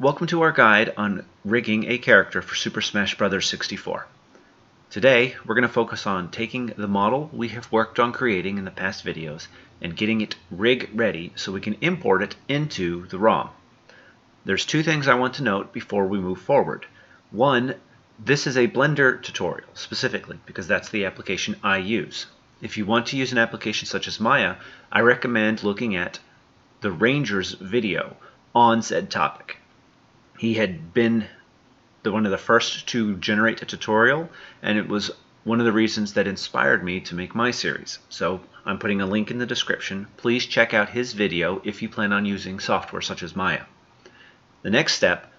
Welcome to our guide on rigging a character for Super Smash Bros. 64. Today, we're going to focus on taking the model we have worked on creating in the past videos and getting it rig ready so we can import it into the ROM. There's two things I want to note before we move forward. One, this is a Blender tutorial specifically because that's the application I use. If you want to use an application such as Maya, I recommend looking at the Ranger's video on said topic. He had been one of the first to generate a tutorial, and it was one of the reasons that inspired me to make my series. So I'm putting a link in the description. Please check out his video if you plan on using software such as Maya. The next step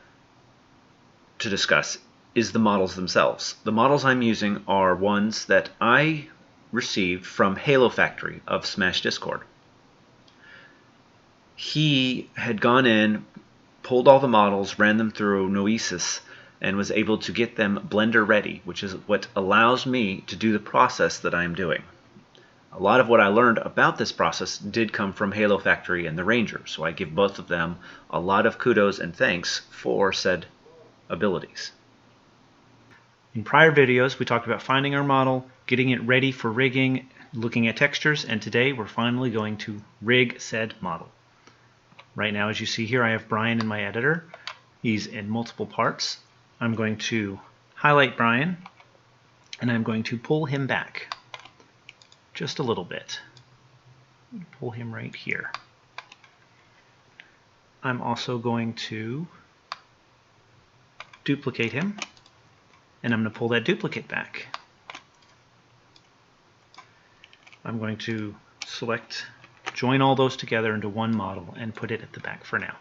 to discuss is the models themselves. The models I'm using are ones that I received from Halofactory of Smash Discord. He had gone in, pulled all the models, ran them through Noesis, and was able to get them Blender ready, which is what allows me to do the process that I'm doing. A lot of what I learned about this process did come from Halofactory and the Ranger, so I give both of them a lot of kudos and thanks for said abilities. In prior videos, we talked about finding our model, getting it ready for rigging, looking at textures, and today we're finally going to rig said model. Right now, as you see here, I have Brian in my editor. He's in multiple parts. I'm going to highlight Brian, and I'm going to pull him back just a little bit. Pull him right here. I'm also going to duplicate him, and I'm going to pull that duplicate back. I'm going to join all those together into one model and put it at the back for now.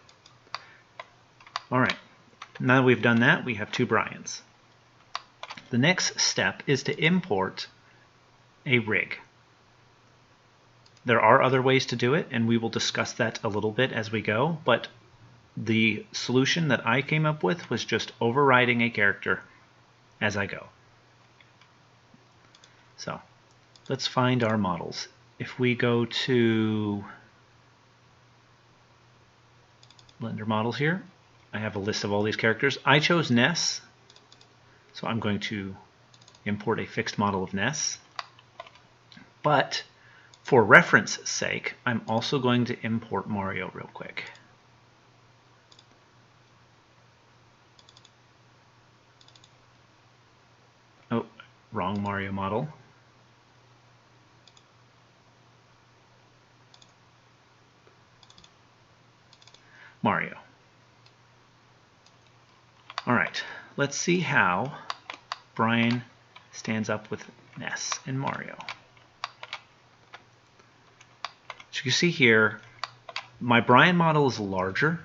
Alright, now that we've done that, we have two Brians. The next step is to import a rig. There are other ways to do it, and we will discuss that a little bit as we go, but the solution that I came up with was just overriding a character as I go. So, let's find our models. If we go to Blender Models here, I have a list of all these characters. I chose Ness, so I'm going to import a fixed model of Ness. But for reference sake, I'm also going to import Mario real quick. Oh, wrong Mario model. Mario. Alright, let's see how Brian stands up with Ness and Mario. So you see here, my Brian model is larger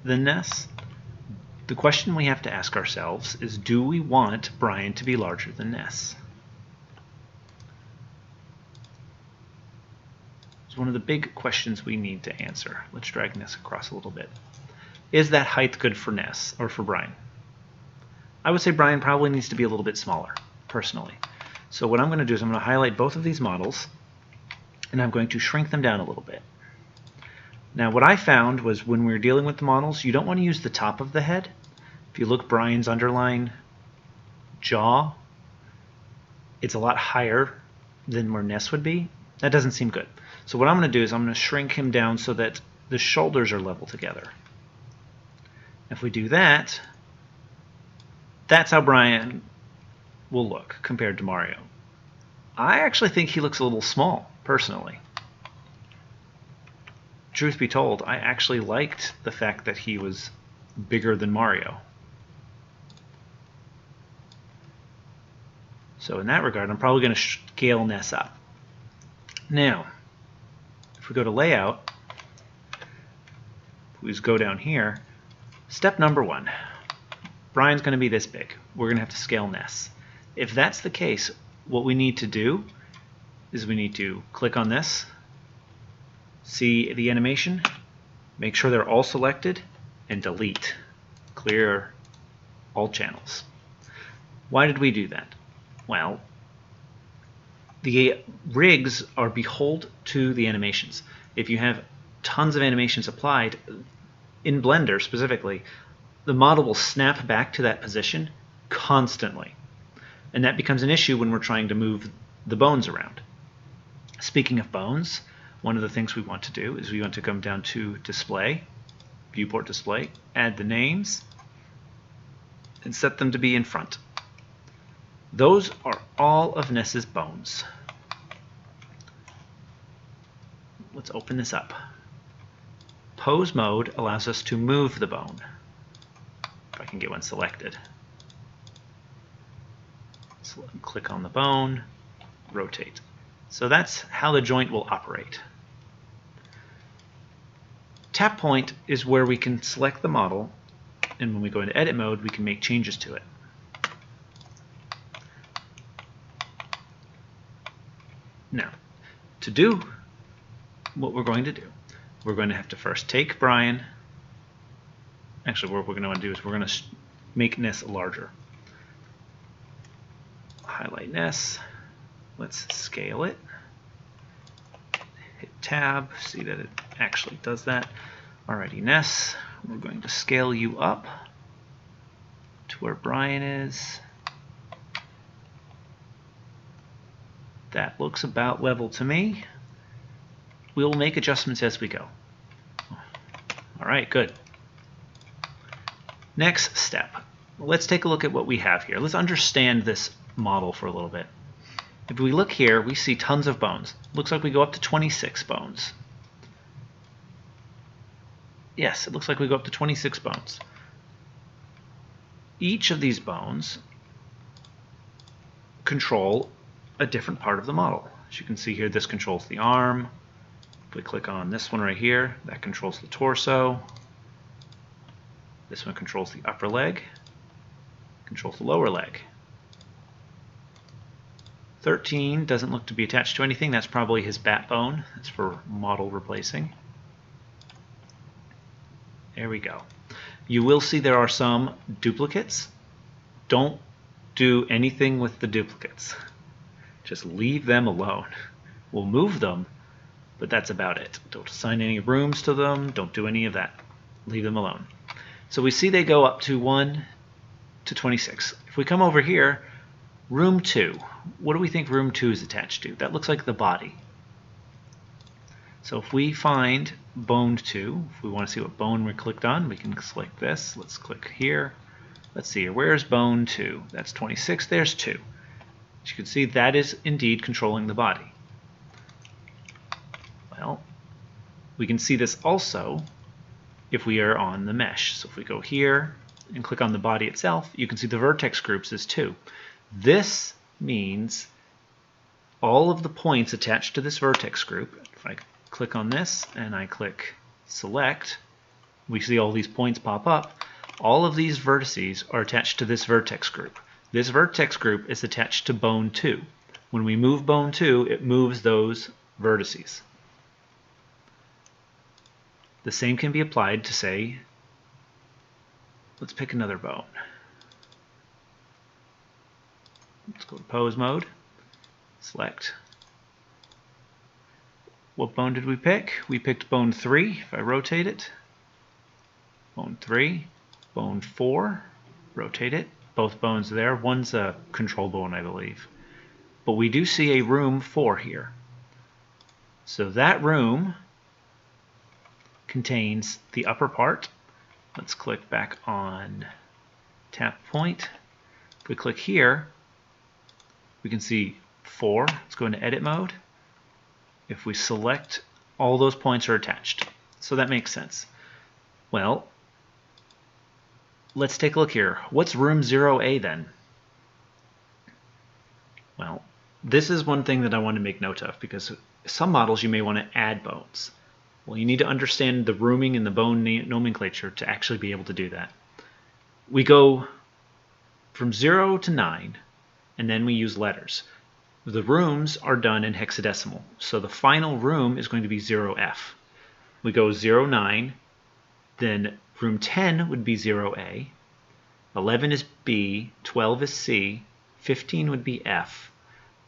than Ness. The question we have to ask ourselves is, do we want Brian to be larger than Ness? It's one of the big questions we need to answer. Let's drag Ness across a little bit. Is that height good for Ness or for Brian? I would say Brian probably needs to be a little bit smaller, personally. So what I'm going to do is I'm going to highlight both of these models, and I'm going to shrink them down a little bit. Now what I found was when we were dealing with the models, you don't want to use the top of the head. If you look Brian's underline jaw, it's a lot higher than where Ness would be. That doesn't seem good. So what I'm going to do is I'm going to shrink him down so that the shoulders are level together. If we do that, that's how Brian will look compared to Mario. I actually think he looks a little small, personally. Truth be told, I actually liked the fact that he was bigger than Mario. So in that regard, I'm probably going to scale Ness up. Now, if we go to Layout, we just go down here, step number one, Brian's going to be this big. We're going to have to scale Ness. If that's the case, what we need to do is we need to click on this, see the animation, make sure they're all selected, and delete. Clear all channels. Why did we do that? Well, the rigs are beholden to the animations. If you have tons of animations applied, in Blender specifically, the model will snap back to that position constantly. And that becomes an issue when we're trying to move the bones around. Speaking of bones, one of the things we want to do is we want to come down to Display, Viewport Display, add the names, and set them to be in front. Those are all of Ness's bones. Let's open this up. Pose mode allows us to move the bone. If I can get one selected. So click on the bone, rotate. So that's how the joint will operate. Tap point is where we can select the model, and when we go into edit mode, we can make changes to it. Now, to do what we're going to do, we're going to have to first take Brian. Actually, what we're going to want to do is we're going to make Ness larger. Highlight Ness. Let's scale it. Hit tab, see that it actually does that. Alrighty, Ness, we're going to scale you up to where Brian is. That looks about level to me. We'll make adjustments as we go. Alright, good. Next step. Let's take a look at what we have here. Let's understand this model for a little bit. If we look here, we see tons of bones. Looks like we go up to 26 bones. Yes, it looks like we go up to 26 bones. Each of these bones control a different part of the model. As you can see here, this controls the arm. If we click on this one right here, that controls the torso. This one controls the upper leg, controls the lower leg. 13 doesn't look to be attached to anything. That's probably his bat bone. That's for model replacing. There we go. You will see there are some duplicates. Don't do anything with the duplicates. Just leave them alone. We'll move them, but that's about it. Don't assign any rooms to them. Don't do any of that. Leave them alone. So we see they go up to 1 to 26. If we come over here, room 2. What do we think room 2 is attached to? That looks like the body. So if we find bone 2, if we want to see what bone we clicked on, we can select this. Let's click here. Let's see here. Where's bone 2? That's 26. There's 2. As you can see, that is indeed controlling the body. Well, we can see this also if we are on the mesh. So if we go here and click on the body itself, you can see the vertex groups is 2. This means all of the points attached to this vertex group. If I click on this and I click select, we see all these points pop up. All of these vertices are attached to this vertex group. This vertex group is attached to bone 2. When we move bone 2, it moves those vertices. The same can be applied to, say, let's pick another bone. Let's go to pose mode, select. What bone did we pick? We picked bone 3. If I rotate it, bone 3, bone 4, rotate it. Both bones there. One's a control bone, I believe. But we do see a room 4 here. So that room contains the upper part. Let's click back on tap point. If we click here, we can see 4. Let's go into edit mode. If we select, all those points are attached. So that makes sense. Well, let's take a look here. What's room 0A then? Well, this is one thing that I want to make note of, because some models you may want to add bones. Well, you need to understand the rooming and the bone nomenclature to actually be able to do that. We go from 0 to 9, and then we use letters. The rooms are done in hexadecimal, so the final room is going to be 0F. We go 0, 9, then room 10 would be 0A, 11 is B, 12 is C, 15 would be F,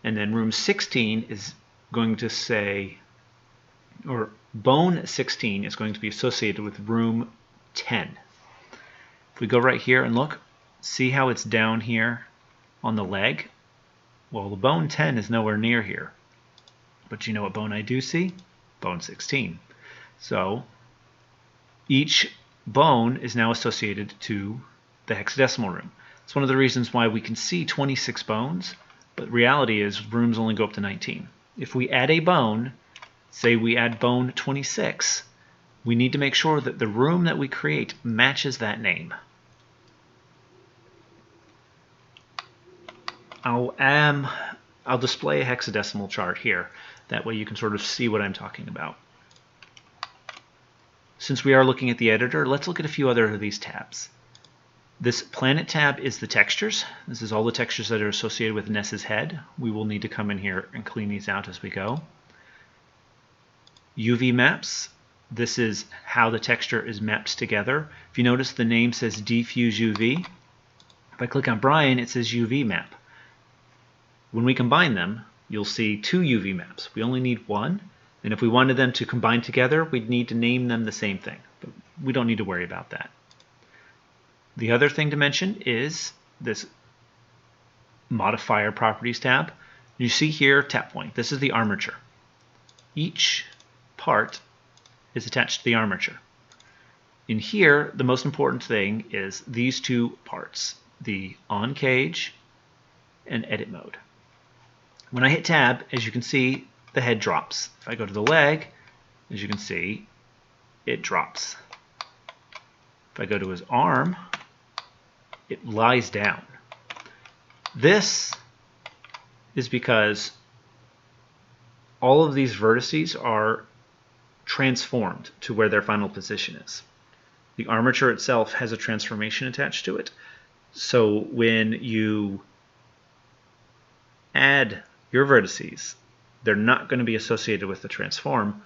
and then room 16 is going to say, or bone 16 is going to be associated with room 10. If we go right here and look, see how it's down here on the leg? Well, the bone 10 is nowhere near here. But you know what bone I do see? Bone 16. So each bone is now associated to the hexadecimal room. It's one of the reasons why we can see 26 bones, but reality is rooms only go up to 19. If we add a bone, say we add bone 26, we need to make sure that the room that we create matches that name. I'll display a hexadecimal chart here. That way you can sort of see what I'm talking about. Since we are looking at the editor, let's look at a few other of these tabs. This planet tab is the textures. This is all the textures that are associated with Ness's head. We will need to come in here and clean these out as we go. UV maps. This is how the texture is mapped together. If you notice, the name says diffuse UV. If I click on Brian, it says UV map. When we combine them, you'll see two UV maps. We only need one, and if we wanted them to combine together, we'd need to name them the same thing, but we don't need to worry about that. The other thing to mention is this modifier properties tab. You see here, tap point. This is the armature. Each part is attached to the armature. In here, the most important thing is these two parts, the on cage and edit mode. When I hit tab, as you can see, the head drops. If I go to the leg, as you can see, it drops. If I go to his arm, it lies down. This is because all of these vertices are transformed to where their final position is. The armature itself has a transformation attached to it. So when you add your vertices, they're not going to be associated with the transform.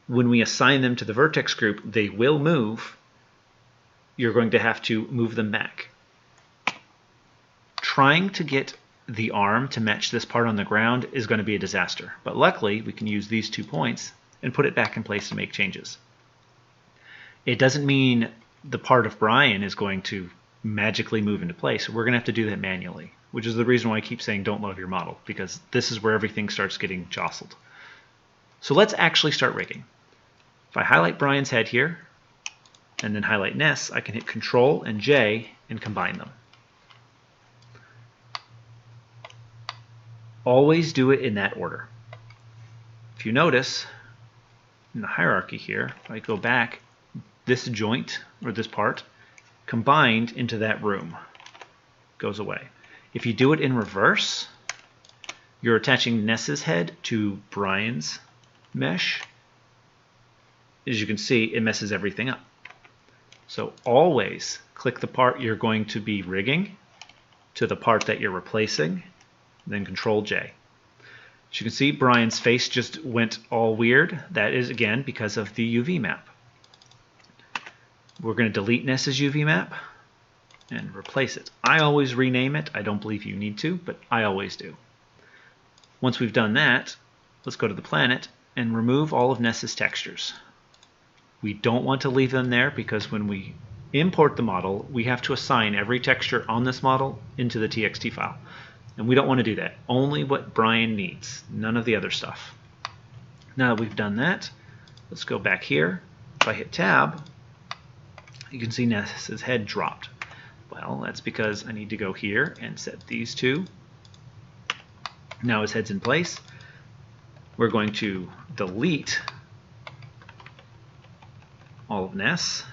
When we assign them to the vertex group, they will move. You're going to have to move them back. Trying to get the arm to match this part on the ground is going to be a disaster, but luckily we can use these 2 points and put it back in place to make changes. It doesn't mean the part of Brian is going to magically move into place. We're going to have to do that manually, which is the reason why I keep saying don't load your model, because this is where everything starts getting jostled. So let's actually start rigging. If I highlight Brian's head here and then highlight Ness, I can hit Control and J and combine them. Always do it in that order. If you notice in the hierarchy here, if I go back, this joint or this part combined into that room goes away. If you do it in reverse, you're attaching Ness's head to Brian's mesh. As you can see, it messes everything up. So always click the part you're going to be rigging to the part that you're replacing, then Control J. As you can see, Brian's face just went all weird. That is, again, because of the UV map. We're going to delete Ness's UV map and replace it. I always rename it. I don't believe you need to, but I always do. Once we've done that, let's go to the planet and remove all of Ness's textures. We don't want to leave them there because when we import the model, we have to assign every texture on this model into the TXT file. And we don't want to do that. Only what Brian needs, none of the other stuff. Now that we've done that, let's go back here. If I hit Tab, you can see Ness's head dropped. Well, that's because I need to go here and set these two. Now his head's in place. We're going to delete all of Ness.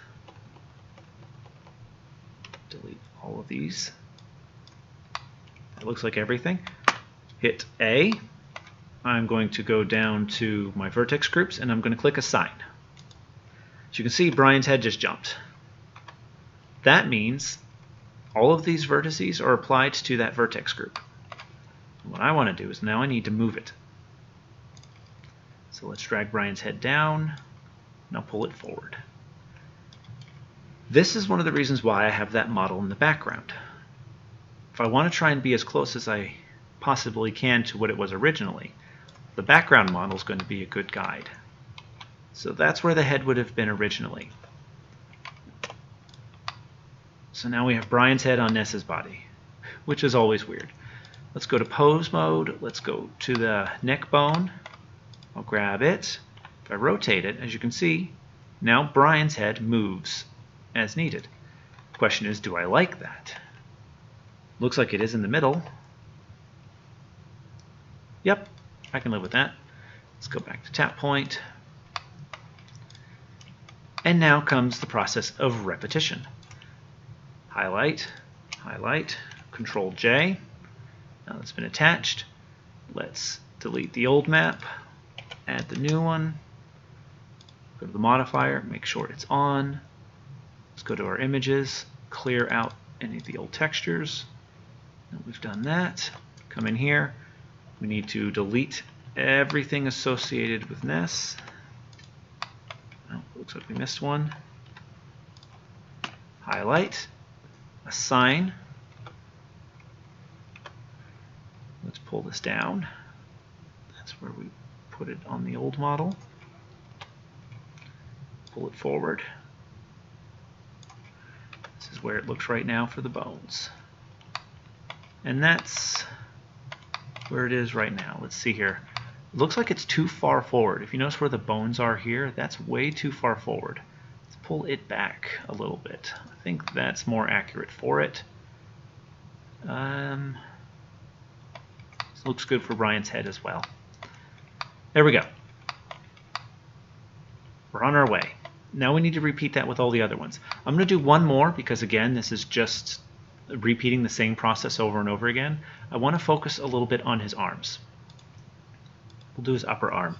Delete all of these. It looks like everything. Hit A. I'm going to go down to my vertex groups and I'm going to click Assign. As you can see, Brian's head just jumped. That means all of these vertices are applied to that vertex group. What I want to do is now I need to move it. So let's drag Brian's head down. Now pull it forward. This is one of the reasons why I have that model in the background. If I want to try and be as close as I possibly can to what it was originally, the background model is going to be a good guide. So that's where the head would have been originally. So now we have Brian's head on Ness's body, which is always weird. Let's go to pose mode. Let's go to the neck bone. I'll grab it. If I rotate it, as you can see, now Brian's head moves as needed. The question is, do I like that? Looks like it is in the middle. Yep, I can live with that. Let's go back to tap point. And now comes the process of repetition. Highlight, highlight, Control J. Now it's been attached. Let's delete the old map, add the new one, go to the modifier, make sure it's on. Let's go to our images, clear out any of the old textures. Now we've done that. Come in here. We need to delete everything associated with Ness. Oh, looks like we missed one. Highlight, assign. Let's pull this down. That's where we put it on the old model. Pull it forward. This is where it looks right now for the bones. And that's where it is right now. Let's see here. It looks like it's too far forward. If you notice where the bones are here, that's way too far forward. Let's pull it back a little bit. I think that's more accurate for it. This looks good for Brian's head as well. There we go. We're on our way. Now we need to repeat that with all the other ones. I'm going to do one more because, again, this is just repeating the same process over and over again. I want to focus a little bit on his arms. We'll do his upper arm.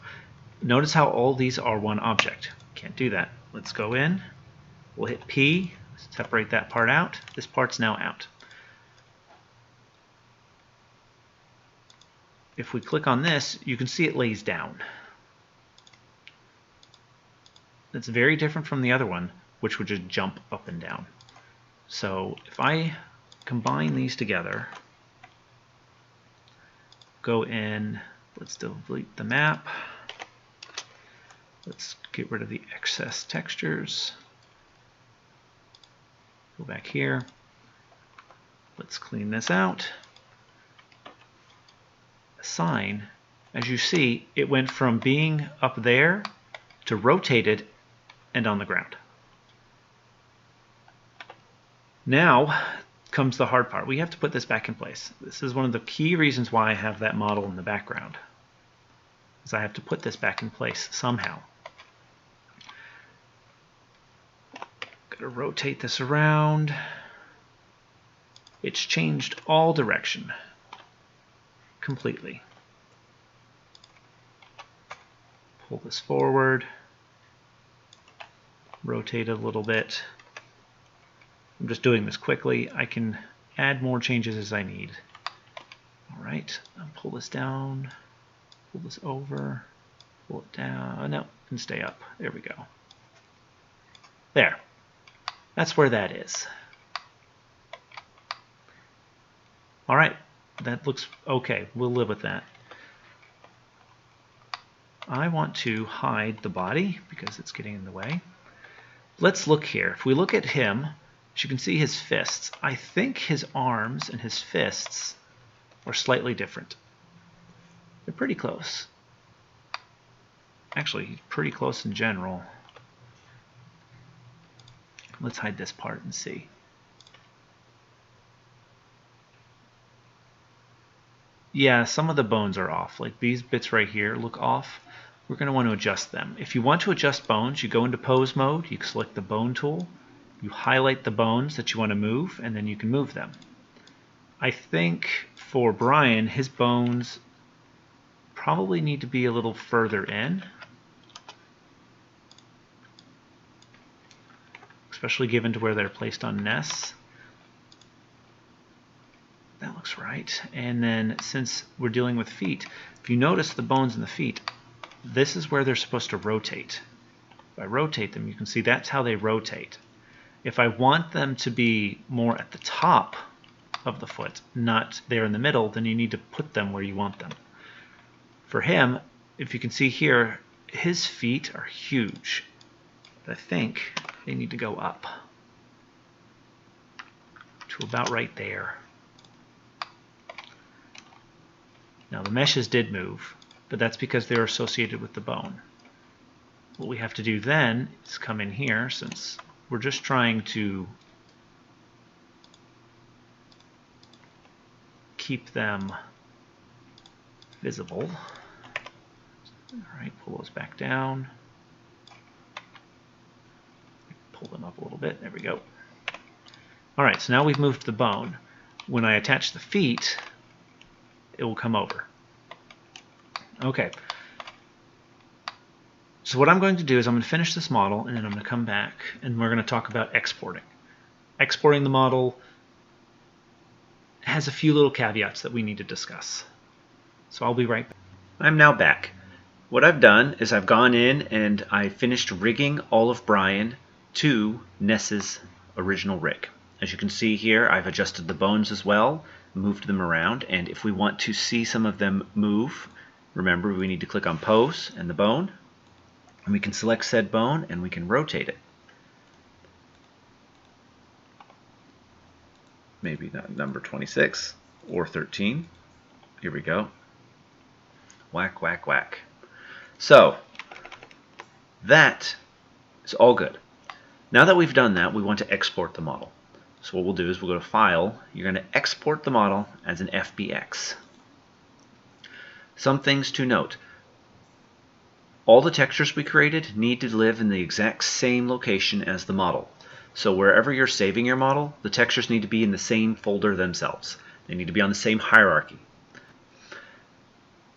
Notice how all these are one object. Can't do that. Let's go in. We'll hit P, separate that part out. This part's now out. If we click on this, you can see it lays down. That's very different from the other one, which would just jump up and down. So if I combine these together, go in, let's delete the map. Let's get rid of the excess textures. Go back here. Let's clean this out. Assign. As you see, it went from being up there to rotated and on the ground. Now comes the hard part. We have to put this back in place. This is one of the key reasons why I have that model in the background, is I have to put this back in place somehow. Got to rotate this around. It's changed all direction completely. Pull this forward, rotate it a little bit. I'm just doing this quickly. I can add more changes as I need. All right, I'll pull this down, pull this over, pull it down. No, and stay up. There we go. There. That's where that is. All right, that looks okay. We'll live with that. I want to hide the body because it's getting in the way. Let's look here. If we look at him, as you can see his fists. I think his arms and his fists are slightly different. They're pretty close. Actually, pretty close in general. Let's hide this part and see. Yeah, some of the bones are off. Like these bits right here look off. We're going to want to adjust them. If you want to adjust bones, you go into pose mode, you select the bone tool, you highlight the bones that you want to move, and then you can move them. I think for Brian, his bones probably need to be a little further in, especially given to where they're placed on Ness. That looks right. And then since we're dealing with feet, if you notice the bones in the feet, this is where they're supposed to rotate. If I rotate them, you can see that's how they rotate. If I want them to be more at the top of the foot, not there in the middle, then you need to put them where you want them. For him, if you can see here, his feet are huge. But I think they need to go up. to about right there. Now the meshes did move, but that's because they're associated with the bone. What we have to do then is come in here, since we're just trying to keep them visible. All right, pull those back down. Pull them up a little bit. There we go. All right, so now we've moved the bone. When I attach the feet, it will come over. Okay. So what I'm going to do is I'm going to finish this model, and then I'm going to come back, and we're going to talk about exporting. Exporting the model has a few little caveats that we need to discuss. So I'll be right back. I'm now back. What I've done is I've gone in and I finished rigging all of Brian to Ness's original rig. As you can see here, I've adjusted the bones as well, moved them around, and if we want to see some of them move, remember we need to click on Pose and the bone, and we can select said bone and we can rotate it. Maybe not number 26 or 13. Here we go. Whack, whack, whack. So that is all good. Now that we've done that, we want to export the model. So what we'll do is we'll go to File. You're going to export the model as an FBX. Some things to note. All the textures we created need to live in the exact same location as the model. So wherever you're saving your model, the textures need to be in the same folder themselves. They need to be on the same hierarchy.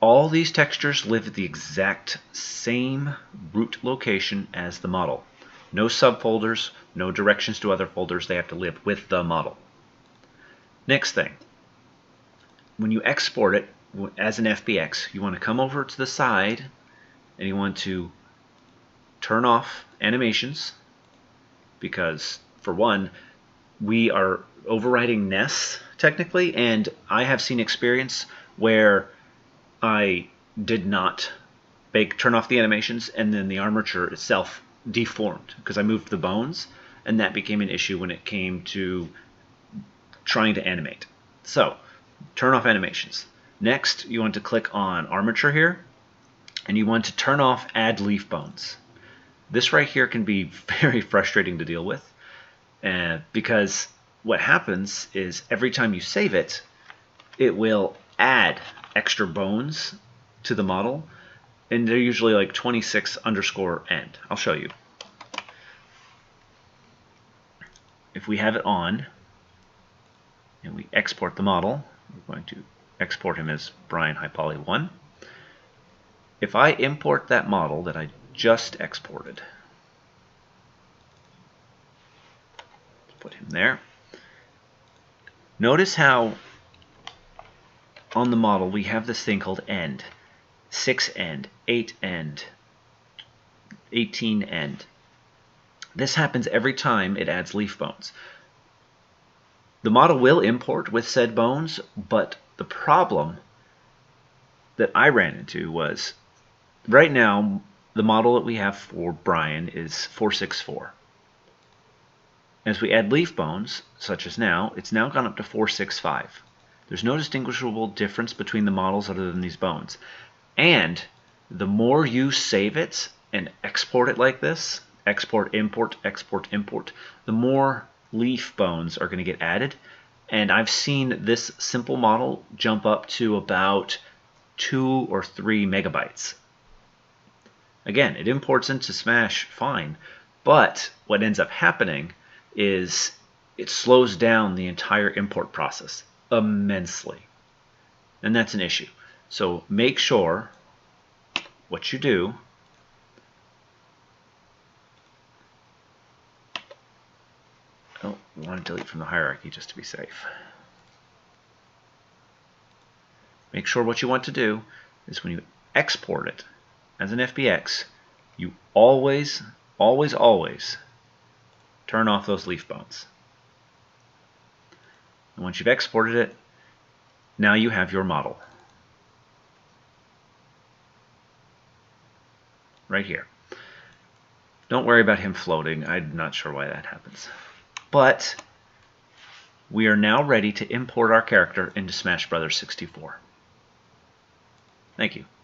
All these textures live at the exact same root location as the model. No subfolders, no directions to other folders. They have to live with the model. Next thing, when you export it as an FBX, you want to come over to the side and you want to turn off animations, because for one, we are overriding Ness technically, and I have seen experience where I did not turn off the animations and then the armature itself deformed because I moved the bones, and that became an issue when it came to trying to animate. So turn off animations. Next, you want to click on Armature here, and you want to turn off Add Leaf Bones. This right here can be very frustrating to deal with, because what happens is every time you save it, it will add extra bones to the model, and they're usually like 26_end. I'll show you. If we have it on and we export the model, we're going to export him as Brian High Poly 1. If I import that model that I just exported, put him there. Notice how on the model we have this thing called end. 6end, 8end, 18end. This happens every time it adds leaf bones. The model will import with said bones, but the problem that I ran into was, right now the model that we have for Brian is 464. As we add leaf bones, such as now, it's now gone up to 465. There's no distinguishable difference between the models other than these bones. And the more you save it and export it like this, export, import, the more leaf bones are going to get added. And I've seen this simple model jump up to about 2 or 3 megabytes. Again, it imports into Smash fine, but what ends up happening is it slows down the entire import process immensely. And that's an issue. So make sure what you do we want to delete from the hierarchy just to be safe. Make sure what you want to do is when you export it as an FBX, you always turn off those leaf bones. And once you've exported it, now you have your model. Right here. Don't worry about him floating. I'm not sure why that happens. But We are now ready to import our character into Smash Bros. 64. Thank you.